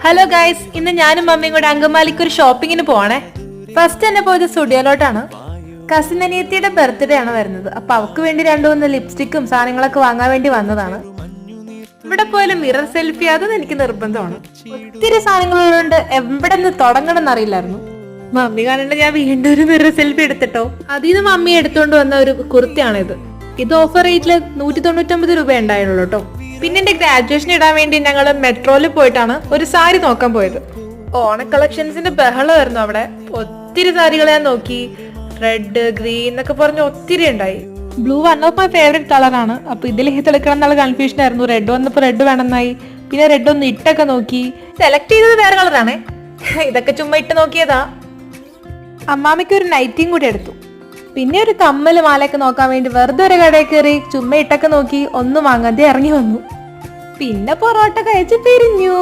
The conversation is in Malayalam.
ഹലോ ഗൈസ്, ഇന്ന് ഞാനും മമ്മിയും കൂടെ അങ്കമാലിക്ക് ഒരു ഷോപ്പിങ്ങിന് പോവാണേ. ഫസ്റ്റ് തന്നെ പോയത് സ്റ്റുഡിയോയിലോട്ടാണ്. കസിൻ അനിയത്തിയുടെ ബർത്ത്ഡേ ആണ് വരുന്നത്. അപ്പൊ അവക്ക് വേണ്ടി 2-3 ലിപ്സ്റ്റിക്കും സാധനങ്ങളൊക്കെ വാങ്ങാൻ വേണ്ടി വന്നതാണ്. ഇവിടെ പോയാലും മിറർ സെൽഫി അതൊന്നും എനിക്ക് നിർബന്ധമാണ്. ഒത്തിരി സാധനങ്ങളുള്ളതുകൊണ്ട് എവിടെ നിന്ന് തുടങ്ങണം എന്നറിയില്ലായിരുന്നു. മമ്മി കാണേണ്ട ഞാൻ വീണ്ടും ഒരു മിറർ സെൽഫി എടുത്തിട്ടോ. അതിൽ നിന്ന് മമ്മി എടുത്തോണ്ട് വന്ന ഒരു കുർത്തിയാണിത്. ഇത് ഓഫർ റേറ്റില് 199 രൂപ ഉണ്ടായുള്ളൂ കേട്ടോ. പിന്നെ എന്റെ ഗ്രാജുവേഷൻ ഇടാൻ വേണ്ടി ഞങ്ങൾ മെട്രോയിൽ പോയിട്ടാണ് ഒരു സാരി നോക്കാൻ പോയത്. ഓണ കളക്ഷൻസിന്റെ ബഹളമായിരുന്നു അവിടെ. ഒത്തിരി സാരികൾ ഞാൻ നോക്കി. റെഡ്, ഗ്രീൻ എന്നൊക്കെ പറഞ്ഞ് ഒത്തിരി ഉണ്ടായി. Blue one of my favourite കളറാണ്. അപ്പൊ ഇതിൽ തെളിക്കണം എന്നുള്ള കൺഫ്യൂഷൻ ആയിരുന്നു. റെഡ് വന്നപ്പോ റെഡ് വേണമെന്നായി. പിന്നെ റെഡ് ഒന്ന് ഇട്ടൊക്കെ നോക്കി. സെലക്ട് ചെയ്തത് വേറെ കളറാണേ. ഇതൊക്കെ ചുമ്മാ ഇട്ട് നോക്കിയതാ. അമ്മാമ്മയ്ക്ക് ഒരു നൈറ്റിയും കൂടി എടുത്തു. പിന്നെ ഒരു കമ്മല് മാലയൊക്കെ നോക്കാൻ വേണ്ടി വെറുതെ ഒരു കടയിൽ കയറി ചുമ്മാ ഇട്ടൊക്കെ നോക്കി ഒന്നും വാങ്ങാതെ ഇറങ്ങി വന്നു. പിന്നെ പൊറോട്ട കഴിച്ച് പിരിഞ്ഞു.